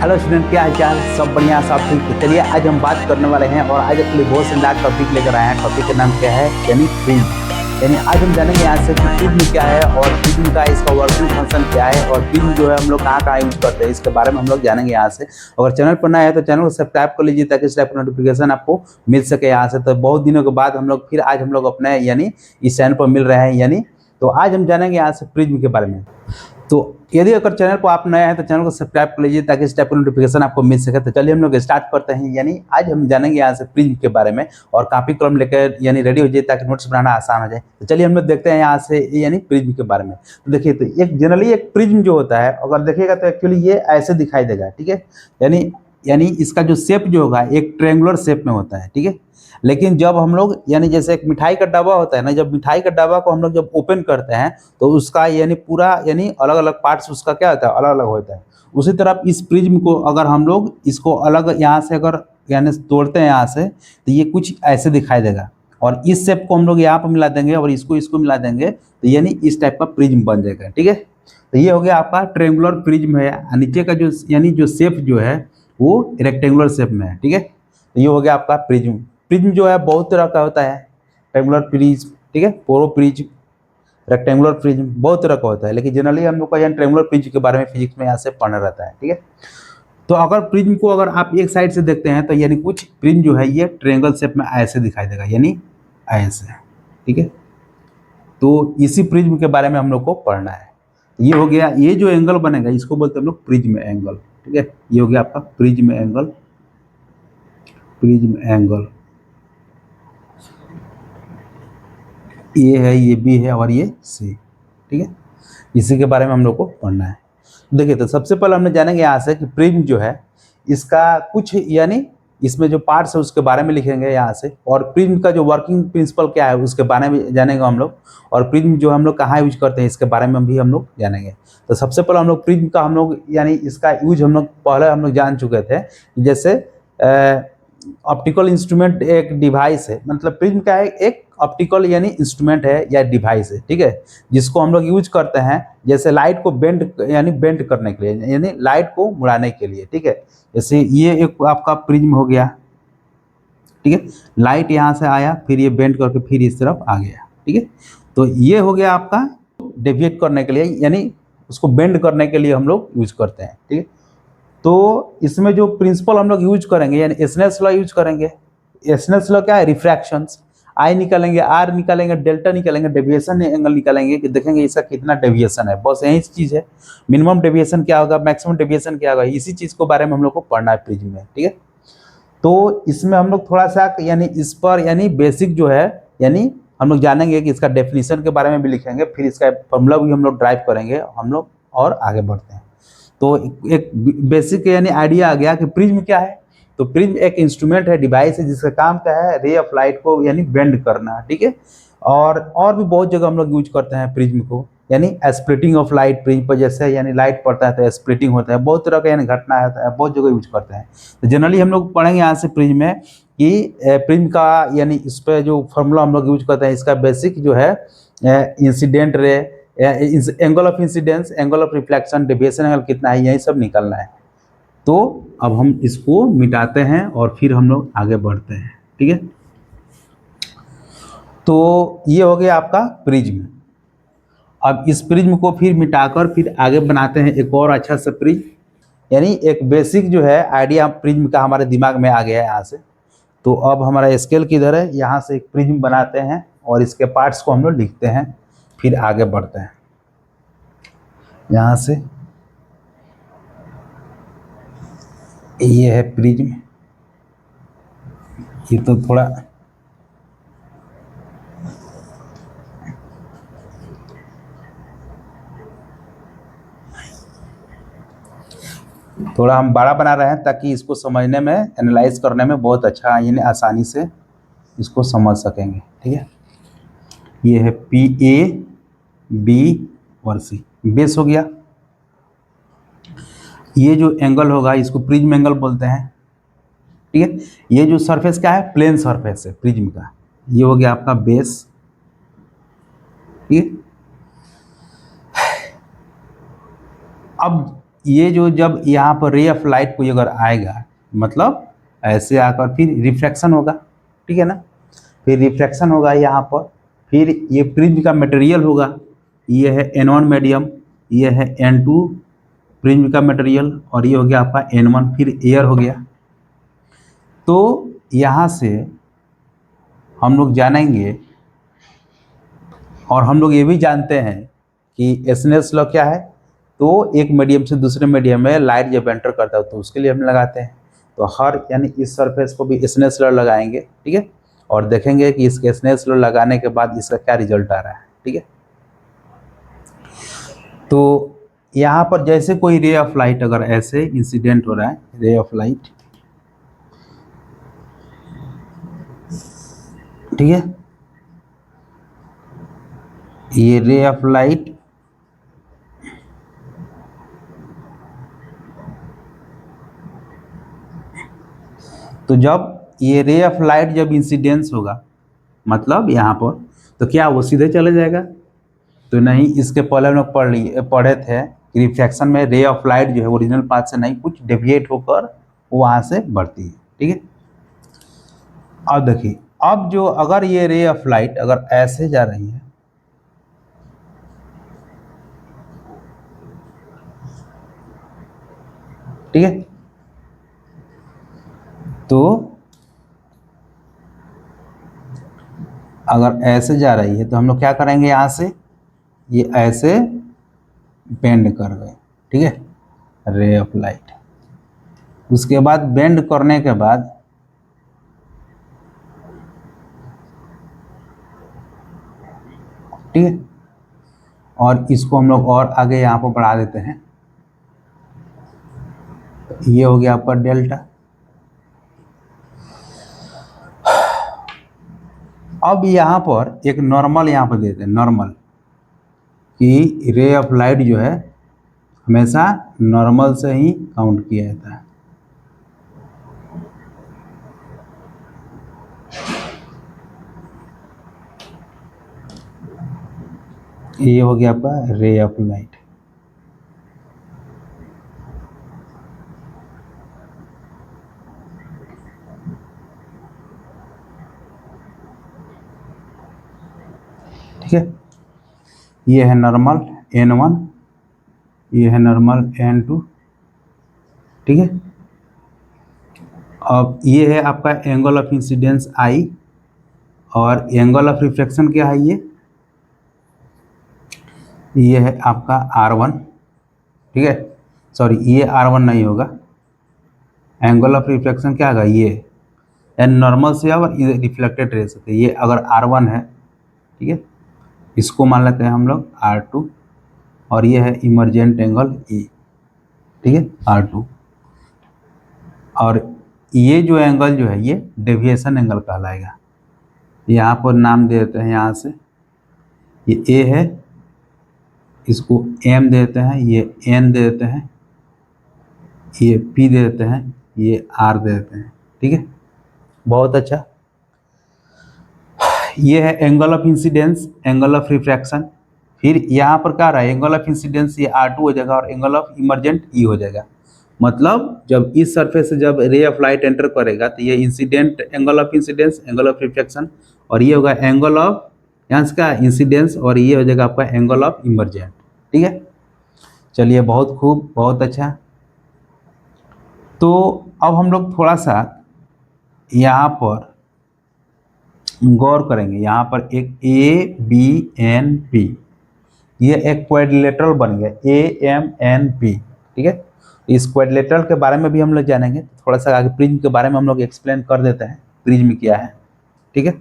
Hello student, क्या हाल चाल? सब बढ़िया, सब ठीक। तो चलिए आज हम बात करने वाले हैं और आज आपके लिए बहुत शानदार टॉपिक लेकर आए हैं। टॉपिक का नाम क्या है? यानी प्रिज्म। यानी आज हम जानेंगे यहाँ से कि प्रिज्म क्या है और प्रिज्म का इसका वर्किंग फंक्शन क्या है और प्रिज्म जो है हम लोग कहाँ कहाँ यूज करते हैं, इसके बारे में हम लोग जानेंगे यहाँ से। अगर चैनल पर नया है तो चैनल को सब्सक्राइब कर लीजिए ताकि इस टाइप का नोटिफिकेशन आपको मिल सके यहाँ से। तो बहुत दिनों के बाद हम लोग फिर आज हम लोग अपने यानी इस चैनल पर मिल रहे हैं यानी। तो आज हम जानेंगे यहाँ से प्रिज्म के बारे में। तो यदि अगर चैनल पर आप नए हैं तो चैनल को सब्सक्राइब कर लीजिए ताकि इस टाइप का नोटिफिकेशन आपको मिल सके। तो चलिए हम लोग स्टार्ट करते हैं। यानी आज हम जानेंगे यहाँ से प्रिज्म के बारे में और कापी कलम लेकर यानी रेडी हो जाए ताकि नोट्स बनाना आसान हो जाए। तो चलिए हम लोग देखते हैं यहाँ से यानी प्रिज्म के बारे में। तो देखिए, तो एक जनरली एक प्रिज्म जो होता है अगर देखिएगा तो एक्चुअली ये ऐसे दिखाई देगा, ठीक है। यानी यानी इसका जो शेप जो होगा एक ट्रेंगुलर शेप में होता है, ठीक है। लेकिन जब हम लोग यानी जैसे एक मिठाई का डब्बा होता है ना, जब मिठाई का डब्बा को हम लोग जब ओपन करते हैं तो उसका यानी पूरा यानी अलग अलग पार्ट्स उसका क्या होता है, अलग अलग होता है। उसी तरह इस प्रिज्म को अगर हम लोग इसको अलग यहाँ से अगर यानी तोड़ते हैं यहाँ से तो ये कुछ ऐसे दिखाई देगा और इस शेप को हम लोग यहाँ पर मिला देंगे और इसको इसको मिला देंगे तो यानी इस टाइप का प्रिज्म बन जाएगा, ठीक है। तो ये हो गया आपका ट्रेंगुलर प्रिज्म है। नीचे का जो यानी जो शेप जो है वो रेक्टेंगुलर शेप में है, ठीक है। तो ये हो गया आपका प्रिज्म। प्रिज्म जो है बहुत तरह का होता है। ट्रेंगुलर प्रिज्म, ठीक है, पोरो प्रिज्म, रेक्टेंगुलर प्रिज्म, बहुत तरह का होता है। लेकिन जनरली हम लोग का यहाँ ट्रेंगुलर प्रिज्म के बारे में फिजिक्स में यहाँ से पढ़ना रहता है, ठीक है। तो अगर प्रिज्म को अगर आप एक साइड से देखते हैं तो यानी कुछ प्रिज्म जो है ये ट्रेंगल शेप में ऐसे दिखाई देगा, यानी ऐसे, ठीक है। तो इसी प्रिज्म के बारे में हम लोग को पढ़ना है। ये हो गया, ये जो एंगल बनेगा इसको बोलते हैं हम लोग प्रिज्म एंगल, ठीक है। ये हो गया आपका प्रिज्म एंगल, प्रिज्म एंगल। ये है, ये बी है और ये सी, ठीक है। इसी के बारे में हम लोग को पढ़ना है। देखिए, तो सबसे पहले हमने जानेंगे यहाँ से कि प्रिज्म जो है इसका कुछ यानी इसमें जो पार्ट्स है उसके बारे में लिखेंगे यहाँ से, और प्रिज्म का जो वर्किंग प्रिंसिपल क्या है उसके बारे में जानेंगे हम लोग, और प्रिज्म जो हम लोग कहाँ यूज करते हैं इसके बारे में भी हम लोग जानेंगे। तो सबसे पहले हम लोग प्रिज्म का हम लोग यानी इसका यूज हम लोग पहले हम लोग जान चुके थे। जैसे ऑप्टिकल इंस्ट्रूमेंट एक डिवाइस है, मतलब प्रिज्म क्या है, एक ऑप्टिकल यानी इंस्ट्रूमेंट है या डिवाइस है, ठीक है, जिसको हम लोग यूज करते हैं जैसे लाइट को बेंड यानी बेंड करने के लिए, यानी लाइट को मुड़ाने के लिए, ठीक है। जैसे ये एक आपका प्रिज्म हो गया, ठीक है। लाइट यहाँ से आया फिर ये बेंड करके फिर इस तरफ आ गया, ठीक है। तो ये हो गया आपका डेविएट करने के लिए, यानी उसको बेंड करने के लिए हम लोग यूज करते हैं, ठीक है। तो इसमें जो प्रिंसिपल हम लोग यूज करेंगे यानी स्नेल्स लॉ यूज करेंगे। स्नेल्स लॉ क्या है? रिफ्रैक्शंस। आई निकालेंगे, आर निकालेंगे, डेल्टा निकालेंगे, डेविएशन एंगल निकालेंगे कि देखेंगे इसका कितना डेविएशन है, बस यही चीज़ है। मिनिमम डेविएशन क्या होगा, मैक्सिमम डेविएशन क्या होगा, इसी चीज़ को बारे में हम लोग को पढ़ना है प्रिज्म में, ठीक है। तो इसमें हम लोग थोड़ा सा यानी इस पर यानी बेसिक जो है यानी हम लोग जानेंगे कि इसका डेफिनेशन के बारे में भी लिखेंगे, फिर इसका फॉर्मूला भी हम लोग ड्राइव करेंगे हम लोग और आगे बढ़ते हैं। तो एक बेसिक यानी आइडिया आ गया कि प्रिज्म क्या है। तो प्रिज्म एक इंस्ट्रूमेंट है, डिवाइस है, जिसका काम क्या है, रे ऑफ लाइट को यानी बेंड करना, ठीक है। और भी बहुत जगह हम लोग यूज करते हैं प्रिज्म को, यानी स्प्लिटिंग ऑफ लाइट प्रिज्म पर, जैसे यानी लाइट पड़ता है तो स्प्लिटिंग होता है, बहुत तरह का यानी घटना होता है, बहुत जगह यूज करते हैं। तो जनरली हम लोग पढ़ेंगे यहाँ से प्रिज्म में कि प्रिज्म का यानी इस पर जो फॉर्मूला हम लोग यूज करते हैं, इसका बेसिक जो है incident ray, angle of incidence, angle of reflection, deviation angle कितना है, यही सब निकलना है। तो अब हम इसको मिटाते हैं और फिर हम लोग आगे बढ़ते हैं, ठीक है। तो ये हो गया आपका प्रिज्म। अब इस प्रिज्म को फिर मिटाकर फिर आगे बनाते हैं एक और अच्छा सा प्रिज्म, यानी एक बेसिक जो है आइडिया प्रिज्म का हमारे दिमाग में आ गया है यहाँ से। तो अब हमारा स्केल किधर है, यहाँ से एक प्रिज्म बनाते हैं और इसके पार्ट्स को हम लोग लिखते हैं, फिर आगे बढ़ते हैं। यहाँ से ये है प्रिज्म, ये तो थोड़ा हम बड़ा बना रहे हैं ताकि इसको समझने में, एनालाइज करने में बहुत अच्छा यानी आसानी से इसको समझ सकेंगे, ठीक है। ये है पी ए बी और सी, बेस हो गया। ये जो एंगल होगा इसको प्रिज्म एंगल बोलते हैं, ठीक है। ये जो सरफेस क्या है, प्लेन सरफेस है प्रिज्म का, ये हो गया आपका बेस, ठीक है। अब ये जो जब यहाँ पर रे ऑफ लाइट कोई अगर आएगा, मतलब ऐसे आकर फिर रिफ्रैक्शन होगा, ठीक है ना, फिर रिफ्रैक्शन होगा यहाँ पर, फिर ये प्रिज्म का मटेरियल होगा, ये है N1 मीडियम, ये है N2 प्रिज्म का मटेरियल, और ये हो गया आपका N1, फिर एयर हो गया। तो यहाँ से हम लोग जानेंगे, और हम लोग ये भी जानते हैं कि स्नेल्स लॉ क्या है, तो एक मीडियम से दूसरे मीडियम में लाइट जब एंटर करता है तो उसके लिए हम लगाते हैं। तो हर यानी इस सरफेस को भी स्नेल्स लॉ लगाएंगे, ठीक है, और देखेंगे कि इसके स्नेल्स लॉ लगाने के बाद इसका क्या रिजल्ट आ रहा है, ठीक है। तो यहाँ पर जैसे कोई रे ऑफ लाइट अगर ऐसे इंसिडेंट हो रहा है, रे ऑफ लाइट, ठीक है, ये रे ऑफ लाइट तो जब ये रे ऑफ लाइट जब इंसिडेंस होगा, मतलब यहाँ पर, तो क्या वो सीधे चले जाएगा? तो नहीं, इसके पहले हम लोग पढ़े थे कि रिफ्रैक्शन में रे ऑफ लाइट जो है ओरिजिनल पाथ से नहीं, कुछ डेविएट होकर वहाँ से बढ़ती है, ठीक है। अब देखिए, अब जो अगर ये रे ऑफ लाइट अगर ऐसे जा रही है, ठीक है, तो अगर ऐसे जा रही है तो हम लोग क्या करेंगे, यहाँ से ये ऐसे बेंड कर गए, ठीक है, रे ऑफ लाइट। उसके बाद बेंड करने के बाद ठीक है, और इसको हम लोग और आगे यहाँ पर बढ़ा देते हैं, ये हो गया आपका डेल्टा। अब यहाँ पर एक नॉर्मल यहाँ पर देते हैं, नॉर्मल, कि रे ऑफ लाइट जो है हमेशा नॉर्मल से ही काउंट किया जाता है। ये हो गया आपका रे ऑफ लाइट। ठीक है, ये है नॉर्मल N1, ये है नॉर्मल N2, ठीक है। अब ये है आपका एंगल ऑफ इंसिडेंस I, और एंगल ऑफ रिफ्लेक्शन क्या है, ये है आपका R1, ठीक है, सॉरी ये R1 नहीं होगा, एंगल ऑफ रिफ्लेक्शन क्या होगा, ये एन नॉर्मल से और रिफ्लेक्टेड रे से, ये अगर R1 है, ठीक है, इसको मान लेते हैं हम लोग R2, और ये है इमरजेंट एंगल E, ठीक है, R2, और ये जो एंगल जो है ये डेविएशन एंगल कहलाएगा। यहाँ पर नाम दे देते हैं, यहाँ से ये A है, इसको M दे देते हैं, ये N दे देते हैं, ये P दे देते हैं, ये R दे देते हैं, ठीक है, बहुत अच्छा। ये है angle of incidence, angle of refraction, फिर यहाँ पर क्या रहा है, एंगल ऑफ इंसिडेंस ये R2 हो जाएगा, और एंगल ऑफ इमरजेंट E हो जाएगा। मतलब जब इस सरफेस से जब रे ऑफ लाइट एंटर करेगा तो ये incident angle of incidence, angle of reflection, और ये होगा एंगल ऑफ यहाँ से का इंसिडेंस, और ये हो जाएगा आपका एंगल ऑफ इमरजेंट, ठीक है। चलिए, बहुत खूब, बहुत अच्छा। तो अब हम लोग थोड़ा सा यहाँ पर गौर करेंगे, यहाँ पर एक ABNP, ये एक क्वाड्रिलेटरल बन गया AMNP, ठीक है। इस क्वाड्रिलेटरल के बारे में भी हम लोग जानेंगे, थोड़ा सा आगे प्रिज्म के बारे में हम लोग एक्सप्लेन कर देते हैं, प्रिज्म क्या है, ठीक है।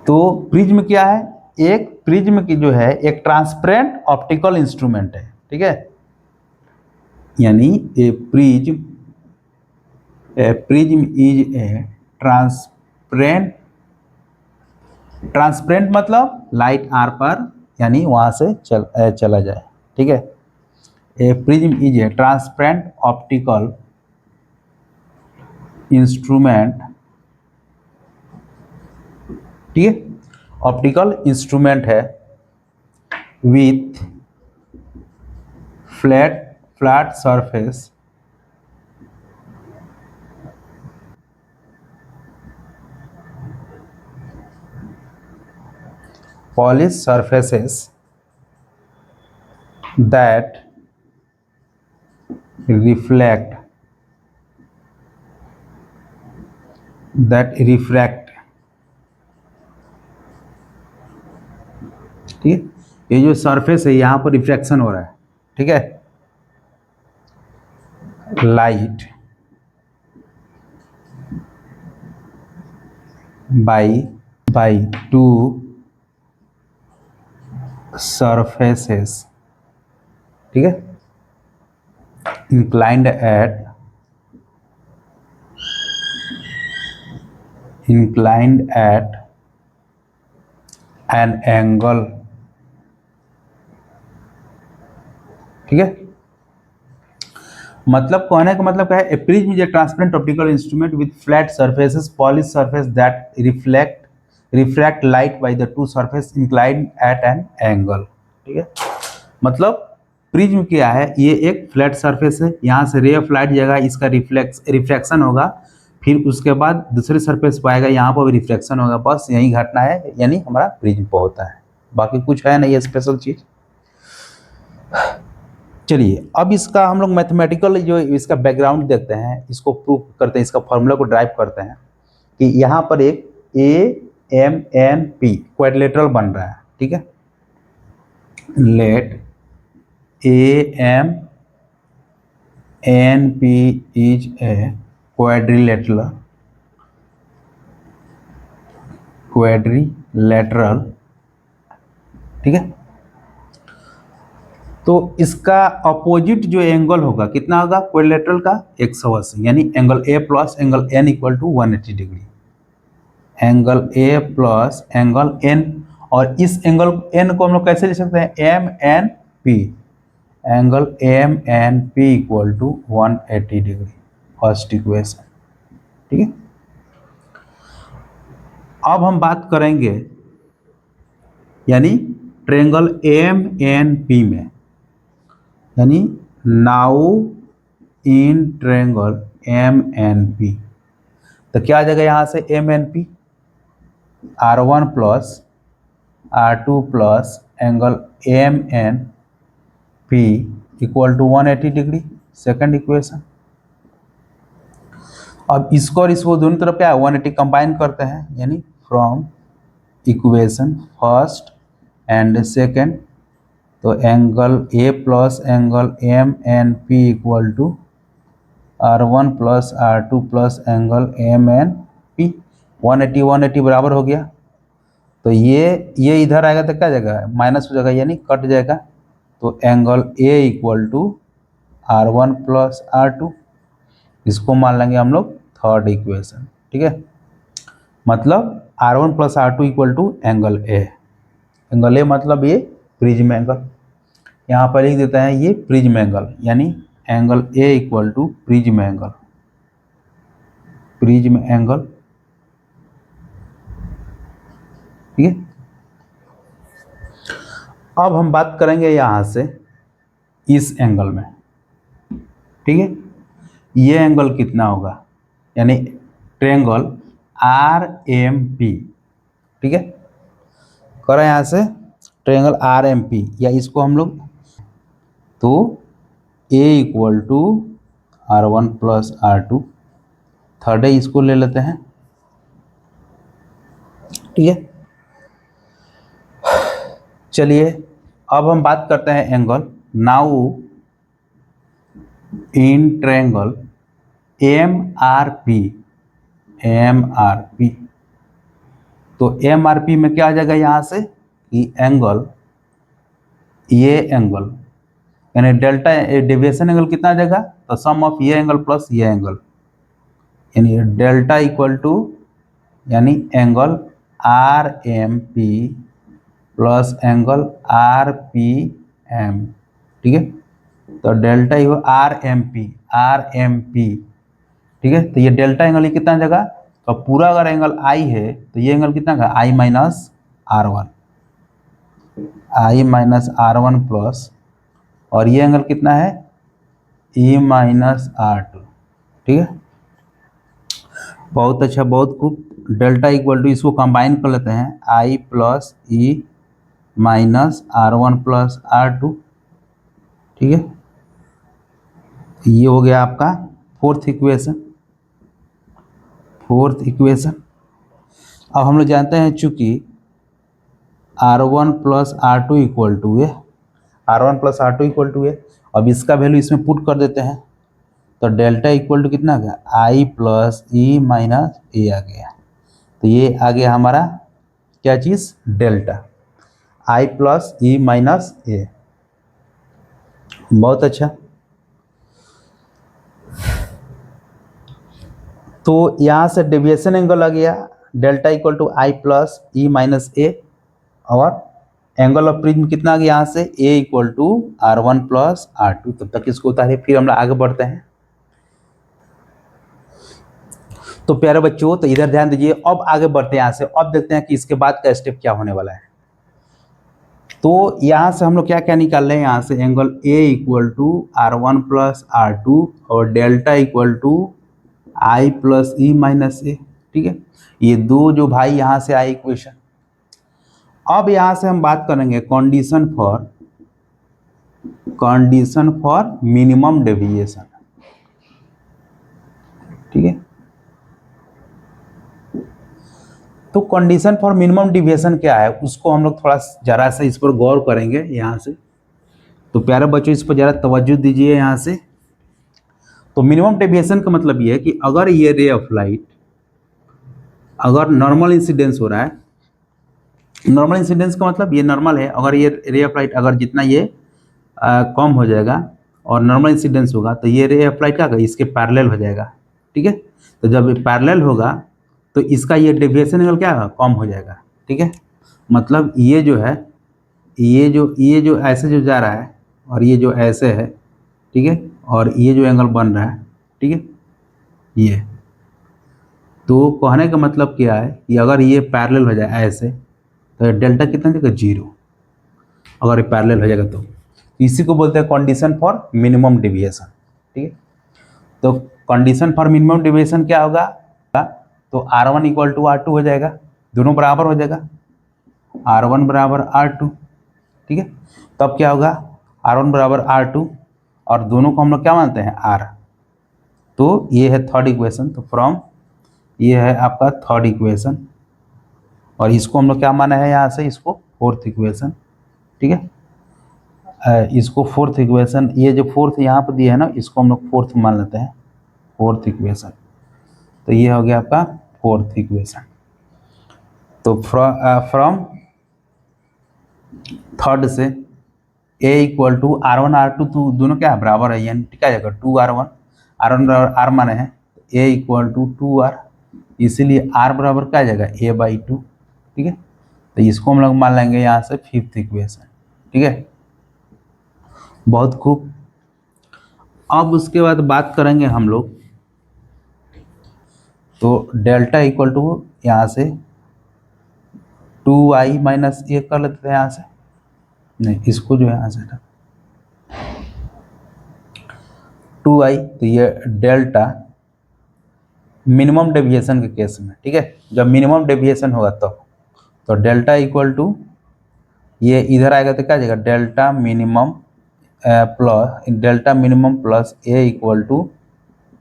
तो प्रिज्म क्या है, एक प्रिज्म की जो है एक ट्रांसपेरेंट ऑप्टिकल इंस्ट्रूमेंट है, ठीक है, यानी a prism is a transparent मतलब लाइट आर पर यानी वहाँ से चला जाए, ठीक है। A prism is a transparent optical instrument, ठीक है, ऑप्टिकल इंस्ट्रूमेंट है with flat surface polished surfaces that refract, ठीक है, ये जो सरफेस है यहाँ पर रिफ्रैक्शन हो रहा है, ठीक है, लाइट बाई टू सरफेसेस, ठीक है, inclined at an angle, ठीक है। मतलब कहने का मतलब क्या है, a prism is a transparent optical instrument with flat surfaces, polish surface that refract light by the two surface inclined at an angle, ठीक है। मतलब प्रिज्म क्या है, ये एक फ्लैट सरफेस है, यहाँ से रे ऑफ लाइट जाएगा, इसका रिफ्लेक्शन होगा, फिर उसके बाद दूसरे सरफेस पर आएगा, यहाँ पर भी रिफ्लेक्शन होगा, बस यही घटना है, यानी हमारा प्रिज्म पर होता है, बाकी कुछ है नहीं स्पेशल चीज। चलिए अब इसका हम लोग मैथमेटिकल जो इसका बैकग्राउंड देखते हैं, इसको प्रूव करते हैं, इसका फॉर्मूला को ड्राइव करते हैं कि यहाँ पर एक AMNP क्वाड्रिलेटरल बन रहा है, ठीक है। Let AMNP is a quadrilateral, ठीक है। तो इसका अपोजिट जो एंगल होगा कितना होगा क्वाड्रिलेटरल का 180, यानी angle A plus angle N equal to 180 degree, angle A plus angle N, और इस एंगल N को हम लोग कैसे लिख सकते हैं, MNP, angle MNP equal to 180 degree, first equation, ठीक है। अब हम बात करेंगे यानी ट्रायंगल MNP में, यानी नाउ इन ट्रायंगल MNP, तो क्या आ जाएगा यहाँ से MNP, R1 plus R2 plus angle MNP equal to 180 degree, second equation. अब इसको और इसको दोनों तरफ क्या है 180 कंबाइन करते हैं, यानी from equation first and second, तो angle A plus angle MNP equal to R1 plus R2 plus angle MNP, 180 बराबर हो गया, तो ये इधर आएगा तो क्या जाएगा माइनस हो जाएगा, यानी कट जाएगा, तो angle A equal to R1 plus R2, इसको मान लेंगे हम लोग थर्ड इक्वेशन, ठीक है। मतलब R1 plus R2 equal to angle A, angle A मतलब ये प्रिज्म एंगल, यहाँ पर लिख देते हैं ये प्रिज्म एंगल, यानी angle A equal to prism angle, ठीक है। अब हम बात करेंगे यहाँ से इस एंगल में, ठीक है, ये एंगल कितना होगा, यानी ट्रायंगल RMP, ठीक है, करें यहाँ से ट्रायंगल RMP, या इसको हम लोग तो A equal to R1 plus R2, third है इसको ले लेते हैं, ठीक है। चलिए अब हम बात करते हैं angle now in triangle MRP, तो MRP में क्या आ जाएगा यहाँ से कि एंगल, ये एंगल यानी डेल्टा डेविएशन एंगल कितना आ जाएगा, तो सम ऑफ ये एंगल प्लस ये एंगल, यानी डेल्टा इक्वल टू, यानी angle RMP plus angle RPM, ठीक है, तो डेल्टा ही हो RMP, ठीक है, तो ये डेल्टा एंगल ये कितना जगह, तो पूरा अगर एंगल I है तो ये एंगल कितना का I माइनस R1 प्लस, और ये एंगल कितना है E माइनस R2, ठीक है। बहुत अच्छा, बहुत खूब। डेल्टा इक्वल टू, इसको कंबाइन कर लेते हैं, I plus e minus R1 plus R2, ठीक है। ये हो गया आपका फोर्थ इक्वेशन। अब हम लोग जानते हैं चूंकि R1 plus R2 equal to है, अब इसका वैल्यू इसमें पुट कर देते हैं, तो डेल्टा इक्वल टू कितना आ गया, I plus e minus A आ गया। तो ये आ गया हमारा क्या चीज़, delta, I plus e minus A. बहुत अच्छा। तो यहाँ से डेविएशन एंगल आ गया delta equal to I plus e minus A, और एंगल ऑफ प्रिज्म कितना आ गया यहाँ से, A equal to R1 plus R2। तब तक इसको उतारिए, फिर हम लोग आगे बढ़ते हैं। तो प्यारे बच्चों, तो इधर ध्यान दीजिए। अब आगे बढ़ते हैं यहाँ से, अब देखते हैं कि इसके बाद का स्टेप क्या होने वाला है। तो यहाँ से हम लोग क्या क्या निकाल रहे हैं, यहाँ से angle A equal to R1 plus R2 और delta equal to I plus e minus A, ठीक है। ये दो जो भाई यहाँ से आए इक्वेशन। अब यहाँ से हम बात करेंगे कंडीशन फॉर मिनिमम डेविएशन, ठीक है। तो कंडीशन फॉर मिनिमम डेविएशन क्या है, उसको हम लोग थोड़ा जरा सा इस पर गौर करेंगे यहाँ से। तो प्यारे बच्चों, इस पर जरा तवज्जो दीजिए यहाँ से। तो मिनिमम डेविएशन का मतलब ये है कि अगर ये रे ऑफ लाइट, अगर नॉर्मल इंसिडेंस हो रहा है, नॉर्मल इंसिडेंस का मतलब ये नॉर्मल है, अगर ये रे ऑफ लाइट अगर जितना ये कम हो जाएगा और नॉर्मल इंसिडेंस होगा, तो ये रे ऑफ लाइट क्या होगा, इसके पैरेलल हो जाएगा, ठीक है। तो जब ये पैरेलल होगा तो इसका ये डेविएशन एंगल क्या होगा, कम हो जाएगा, ठीक है। मतलब ये जो है, ये जो ऐसे जो जा रहा है और ये जो ऐसे है, ठीक है, और ये जो एंगल बन रहा है, ठीक है, ये। तो कहने का मतलब क्या है कि अगर ये पैरेलल हो जाए ऐसे, तो डेल्टा कितना हो जाएगा, 0, अगर ये पैरेलल हो जाएगा तो। इसी को बोलते हैं कंडीशन फॉर मिनिमम डेविएशन, ठीक है। तो कंडीशन फॉर मिनिमम डेविएशन क्या होगा, तो R1 इक्वल टू R2 हो जाएगा, दोनों बराबर हो जाएगा, R1 बराबर R2, ठीक है। तब क्या होगा, R1 बराबर R2, और दोनों को हम लोग क्या मानते हैं, R। तो ये है थर्ड इक्वेशन। तो फ्रॉम, ये है आपका थर्ड इक्वेशन, और इसको हम लोग क्या माना है यहाँ से, इसको फोर्थ इक्वेशन, ठीक है। इसको फोर्थ इक्वेशन, ये जो फोर्थ यहाँ पर दिया है ना, इसको हम लोग फोर्थ मान लेते हैं, फोर्थ इक्वेशन। तो ये हो गया आपका फोर्थ इक्वेशन। तो फ्रॉम थर्ड से A equal to R1 R2, तो दोनों क्या है, बराबर है, यानी क्या जाएगा 2R1, R1 बराबर R माने हैं, A इक्वल टू 2R, इसीलिए R बराबर क्या जाएगा, A/2, ठीक है। तो इसको हम लोग मान लेंगे यहाँ से फिफ्थ इक्वेशन, ठीक है। बहुत खूब। अब उसके बाद बात करेंगे हम लोग, तो डेल्टा इक्वल टू यहाँ से 2I माइनस ए कर लेते हैं यहाँ से, नहीं इसको जो है यहाँ से 2I, तो ये डेल्टा मिनिमम डेविएशन के केस में, ठीक है, जब मिनिमम डेविएशन होगा तो डेल्टा इक्वल टू, ये इधर आएगा तो क्या जाएगा, delta minimum plus A equal to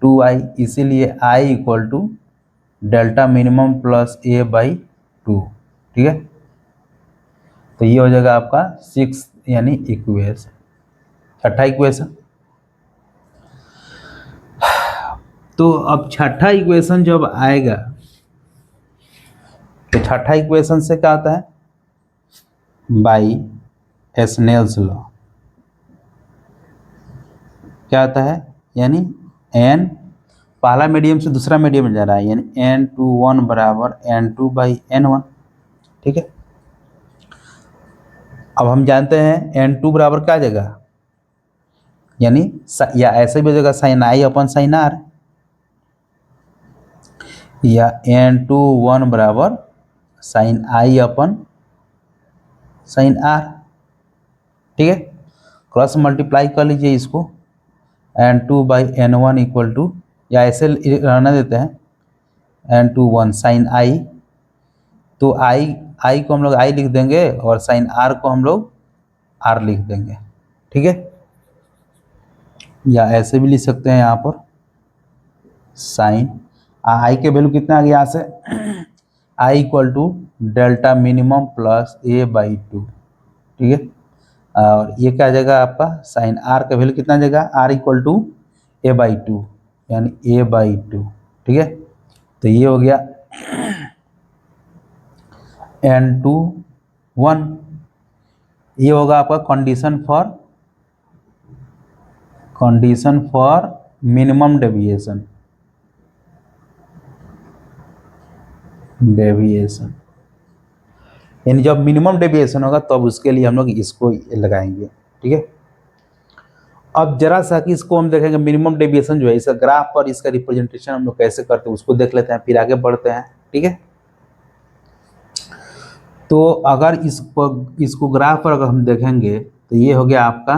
2I, इसीलिए I equal to delta minimum plus A/2, ठीक है। तो ये हो जाएगा आपका 6 यानी इक्वेशन, छठा इक्वेशन। तो अब छठा इक्वेशन जब आएगा, तो छठा इक्वेशन से क्या आता है, बाई स्नेल्स लॉ क्या आता है, यानी n पहला मीडियम से दूसरा मीडियम में जा रहा है, यानी n21 बराबर n2/n1, ठीक है। अब हम जानते हैं n2 बराबर क्या जाएगा, यानी या ऐसे भी हो जाएगा sine I upon sine R, या n21 बराबर sine I upon sine R, ठीक है। क्रॉस मल्टीप्लाई कर लीजिए इसको, n2/n1 इक्वल टू, या ऐसे रहने देते हैं, n2 1 साइन आई, तो आई को हम लोग आई लिख देंगे और साइन आर को हम लोग आर लिख देंगे, ठीक है। या ऐसे भी लिख सकते हैं यहाँ पर साइन आई के वैल्यू कितना आ गया यहाँ से i equal to delta minimum plus a/2, ठीक है। और ये क्या आ जाएगा आपका साइन आर का वैल्यू कितना आ जाएगा, आर इक्वल टू a/2 यानी a/2, ठीक है। तो ये हो गया n2 1, ये होगा आपका कंडीशन फॉर मिनिमम डेविएशन, यानी जब मिनिमम डेविएशन होगा तब तो उसके लिए हम लोग इसको लगाएंगे, ठीक है। अब जरा सा कि इसको हम देखेंगे मिनिमम डेविएशन जो है इसका ग्राफ पर इसका रिप्रेजेंटेशन हम लोग कैसे करते हैं उसको देख लेते हैं, फिर आगे बढ़ते हैं, ठीक है। तो अगर इसको ग्राफ पर अगर हम देखेंगे तो ये हो गया आपका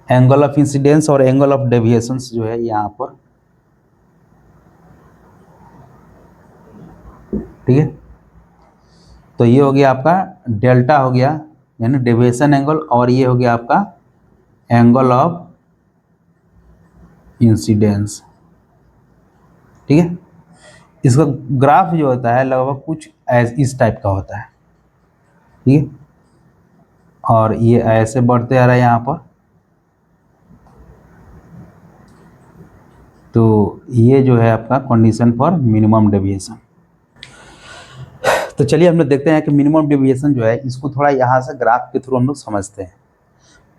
एंगल ऑफ इंसिडेंस और एंगल ऑफ डेविएशन जो है यहाँ पर, ठीक है। तो ये हो गया आपका डेल्टा हो गया यानी डेविएशन एंगल, और ये हो गया आपका एंगल ऑफ इंसिडेंस, ठीक है। इसका ग्राफ जो होता है लगभग कुछ इस टाइप का होता है, ठीक है। और ये ऐसे बढ़ते आ रहा है यहाँ पर, तो ये जो है आपका कंडीशन फॉर मिनिमम डेविएशन। तो चलिए हम लोग देखते हैं कि मिनिमम डेविएशन जो है इसको थोड़ा यहाँ से ग्राफ के थ्रू हम लोग समझते हैं।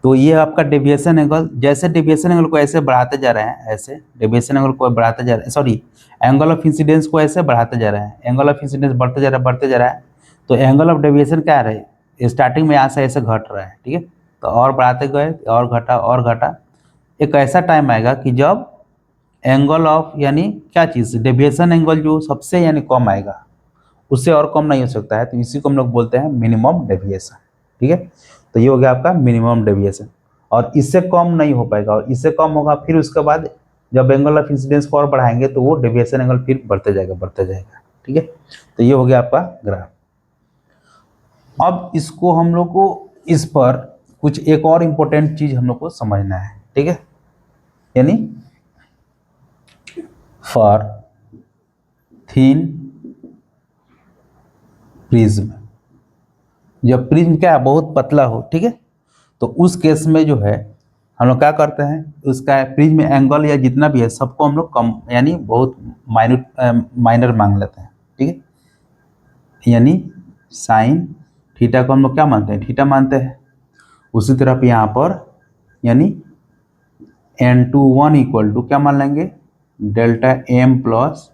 तो ये आपका डेविएशन एंगल, जैसे डेविएशन एंगल को ऐसे बढ़ाते जा रहे हैं, ऐसे डेविएशन एंगल को बढ़ाते जा रहे हैं, सॉरी एंगल ऑफ इंसिडेंस को ऐसे बढ़ाते जा रहे हैं, एंगल ऑफ इंसिडेंस बढ़ते जा रहा है, तो एंगल ऑफ डेविएशन क्या रहे, स्टार्टिंग में यहाँ से ऐसे घट रहा है, ठीक है। तो और बढ़ाते गए और घटा, एक ऐसा टाइम आएगा कि जब एंगल ऑफ यानी क्या चीज़ डेविएशन एंगल जो सबसे यानी कम आएगा, उससे और कम नहीं हो सकता है, तो इसी को हम लोग बोलते हैं मिनिमम डेविएशन, ठीक है। तो ये हो गया आपका मिनिमम डेविएशन, और इससे कम नहीं हो पाएगा, और इससे कम होगा फिर उसके बाद जब एंगल ऑफ इंसिडेंस को और बढ़ाएंगे तो वो डेविएशन एंगल फिर बढ़ते जाएगा, ठीक है। तो ये हो गया आपका ग्राफ। अब इसको हम लोग को इस पर कुछ एक और इम्पोर्टेंट चीज हम लोग को समझना है, ठीक है। यानी फॉर थिन प्रिज्म, जब प्रिज्म क्या है बहुत पतला हो, ठीक है, तो उस केस में जो है हम लोग क्या करते हैं, उसका प्रिज्म एंगल या जितना भी है सबको हम लोग कम यानी बहुत माइनर मांग लेते हैं, ठीक है। यानी साइन थीटा को हम लोग क्या मानते हैं, थीटा मानते हैं। उसी तरह पे यहाँ पर यानी n2 1 इक्वल टू क्या मान लेंगे, डेल्टा m प्लस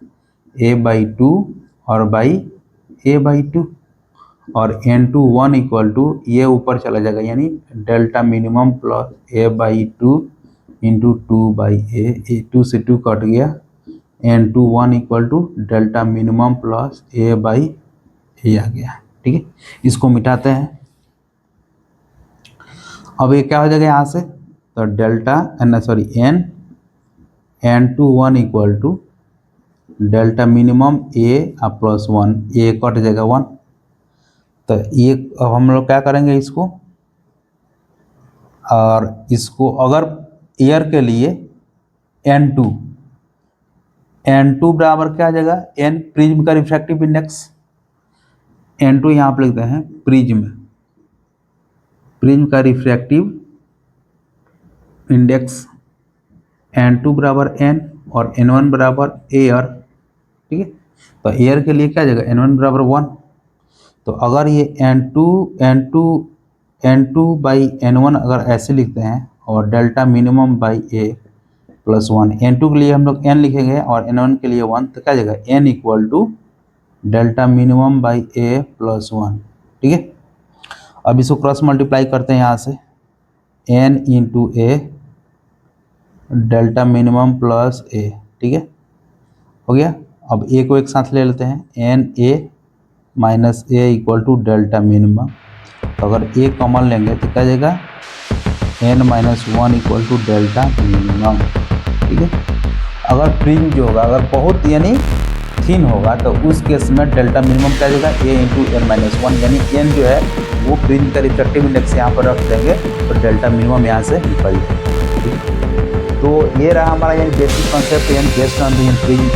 a/2 और बाई a/2, और n2 1 इक्वल टू ये ऊपर चला जाएगा यानी delta minimum plus a/2 into 2/a, 2 से 2 कट गया, n2 1 equal to delta minimum plus a/a आ गया, ठीक है। इसको मिटाते हैं, अब ये क्या हो जाएगा यहाँ से, तो delta n2 1 equal to delta minimum a plus 1, a cut जाएगा 1। तो ये अब हम लोग क्या करेंगे इसको, और इसको अगर एयर के लिए n2 बराबर क्या आ जाएगा, n प्रिज्म का रिफ्रैक्टिव इंडेक्स, n2 यहाँ पर लिखते हैं प्रिज्म का रिफ्रैक्टिव इंडेक्स, n2 बराबर n और n1 बराबर एयर, ठीक है। तो एयर के लिए क्या आ जाएगा, n1 बराबर 1। तो अगर ये n2 बाई n1 अगर ऐसे लिखते हैं और delta minimum by a plus 1, n2 के लिए हम लोग n लिखेंगे और n1 के लिए 1, तो क्या जाएगा n equal to delta minimum by a plus 1, ठीक है। अब इसको क्रॉस मल्टीप्लाई करते हैं यहाँ से, n into a delta minimum plus a, ठीक है, हो गया। अब a को एक साथ ले लेते हैं, n a minus a equal to delta minimum, तो अगर ए कॉमन लेंगे तो क्या जाएगा n-1 equal to delta minimum. ठीक है, अगर फ्रिंज जो होगा अगर बहुत यानी थिन होगा तो उस केस में डेल्टा मिनिमम क्या जाएगा a इंटू n-1, यानी n जो है वो फ्रिंज का रिफ्रैक्टिव इंडेक्स यहाँ पर रख देंगे तो डेल्टा मिनिमम यहाँ से निकल जाएगा। तो ये रहा हमारा यानी बेसिक कॉन्सेप्ट यानी बेस्ड ऑन द फ्रिंज